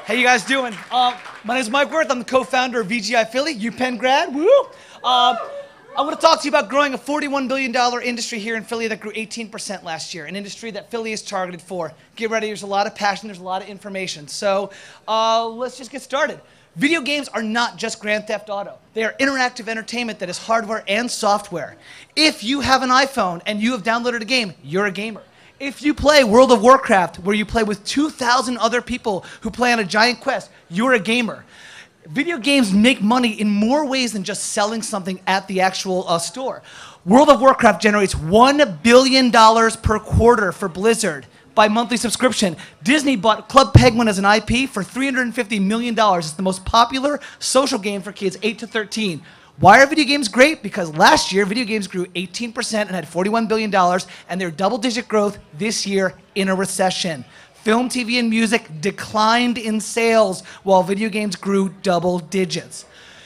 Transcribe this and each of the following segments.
How you guys doing? My name is Mike Wirth. I'm the co-founder of VGI Philly, UPenn grad. Woo! I want to talk to you about growing a $41 billion industry here in Philly that grew 18% last year, an industry that Philly is targeted for. Get ready, there's a lot of passion, there's a lot of information. So let's just get started. Video games are not just Grand Theft Auto. They are interactive entertainment that is hardware and software. If you have an iPhone and you have downloaded a game, you're a gamer. If you play World of Warcraft, where you play with 2,000 other people who play on a giant quest, you're a gamer. Video games make money in more ways than just selling something at the actual store. World of Warcraft generates $1 billion per quarter for Blizzard by monthly subscription. Disney bought Club Penguin as an IP for $350 million. It's the most popular social game for kids 8 to 13. Why are video games great? Because last year, video games grew 18% and had $41 billion, and they're double-digit growth this year in a recession. Film, TV, and music declined in sales while video games grew double digits.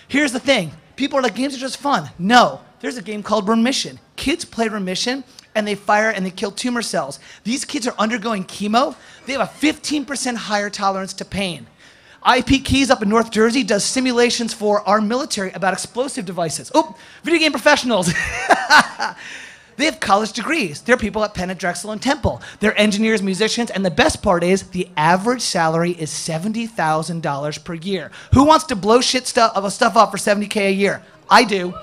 Here's the thing. People are like, games are just fun. No, there's a game called Remission. Kids play Remission, and they fire and they kill tumor cells. These kids are undergoing chemo. They have a 15% higher tolerance to pain. IP Keys up in North Jersey does simulations for our military about explosive devices. Oh, video game professionals. They have college degrees. They're people at Penn, Drexel, and Temple. They're engineers, musicians, and the best part is the average salary is $70,000 per year. Who wants to blow stuff off for $70K a year? I do.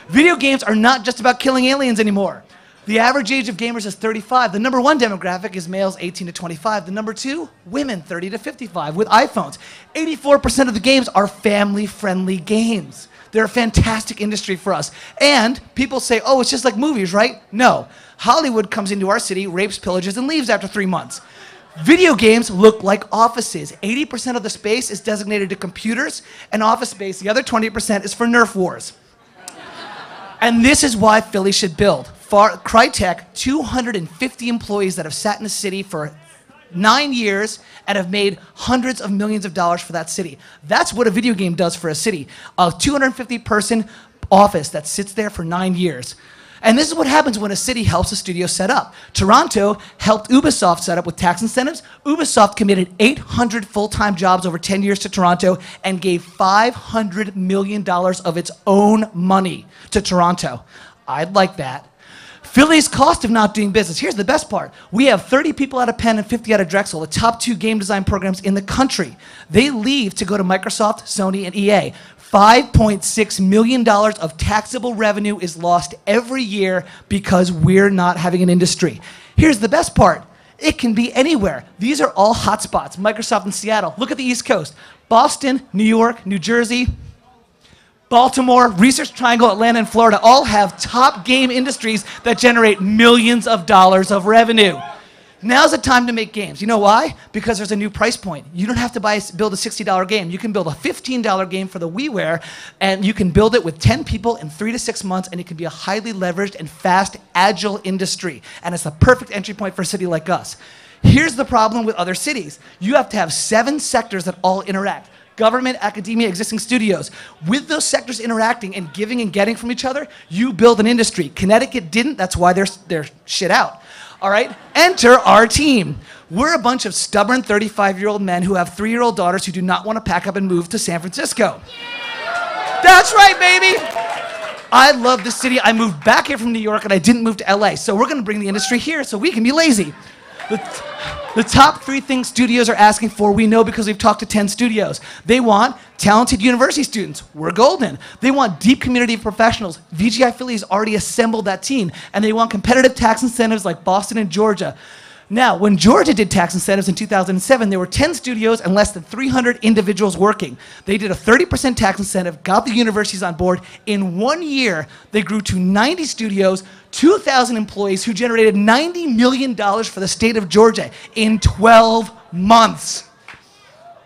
Video games are not just about killing aliens anymore. The average age of gamers is 35. The number one demographic is males 18 to 25. The number two, women 30 to 55 with iPhones. 84% of the games are family-friendly games. They're a fantastic industry for us. And people say, oh, it's just like movies, right? No. Hollywood comes into our city, rapes, pillages, and leaves after 3 months. Video games look like offices. 80% of the space is designated to computers and office space. The other 20% is for Nerf wars. And this is why Philly should build. Crytek, 250 employees that have sat in the city for 9 years and have made hundreds of millions of dollars for that city. That's what a video game does for a city. A 250-person office that sits there for 9 years. And this is what happens when a city helps a studio set up. Toronto helped Ubisoft set up with tax incentives. Ubisoft committed 800 full-time jobs over 10 years to Toronto and gave $500 million of its own money to Toronto. I'd like that. Philly's cost of not doing business. Here's the best part. We have 30 people out of Penn and 50 out of Drexel, the top 2 game design programs in the country. They leave to go to Microsoft, Sony, and EA. $5.6 million of taxable revenue is lost every year because we're not having an industry. Here's the best part. It can be anywhere. These are all hotspots. Microsoft in Seattle. Look at the East Coast. Boston, New York, New Jersey, Baltimore, Research Triangle, Atlanta, and Florida all have top game industries that generate millions of dollars of revenue. Now's the time to make games. You know why? Because there's a new price point. You don't have to build a $60 game. You can build a $15 game for the WiiWare, and you can build it with 10 people in 3 to 6 months, and it can be a highly leveraged and fast, agile industry. And it's the perfect entry point for a city like us. Here's the problem with other cities. You have to have 7 sectors that all interact. Government, academia, existing studios. With those sectors interacting and giving and getting from each other, you build an industry. Connecticut didn't, that's why they're shit out. All right? Enter our team. We're a bunch of stubborn 35-year-old men who have 3-year-old daughters who do not want to pack up and move to San Francisco. That's right, baby! I love this city. I moved back here from New York and I didn't move to LA. So we're gonna bring the industry here so we can be lazy. The top 3 things studios are asking for, we know because we've talked to 10 studios. They want talented university students. We're golden. They want deep community of professionals. VGI Philly has already assembled that team. And they want competitive tax incentives like Boston and Georgia. Now, when Georgia did tax incentives in 2007, there were 10 studios and less than 300 individuals working. They did a 30% tax incentive, got the universities on board. In 1 year, they grew to 90 studios, 2,000 employees who generated $90 million for the state of Georgia in 12 months.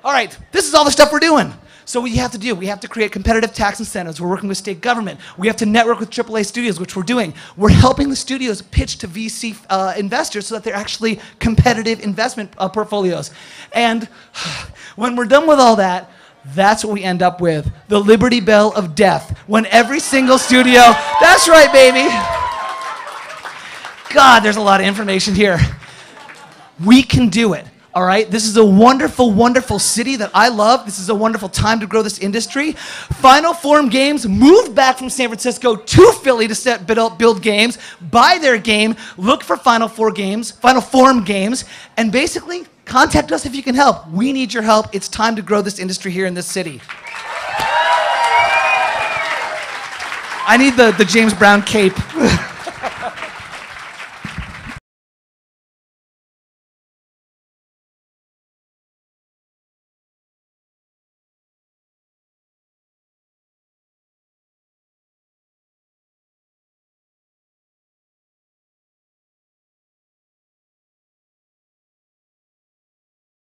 All right, this is all the stuff we're doing. So what you have to do, we have to create competitive tax incentives. We're working with state government. We have to network with AAA studios, which we're doing. We're helping the studios pitch to VC investors so that they're actually competitive investment portfolios. And when we're done with all that, that's what we end up with, the Liberty Bell of death. When every single studio, that's right, baby. God, there's a lot of information here. We can do it. All right, this is a wonderful, wonderful city that I love. This is a wonderful time to grow this industry. Final Forum Games moved back from San Francisco to Philly to build games, buy their game, look for Final Forum Games, and basically contact us if you can help. We need your help. It's time to grow this industry here in this city. I need the James Brown cape.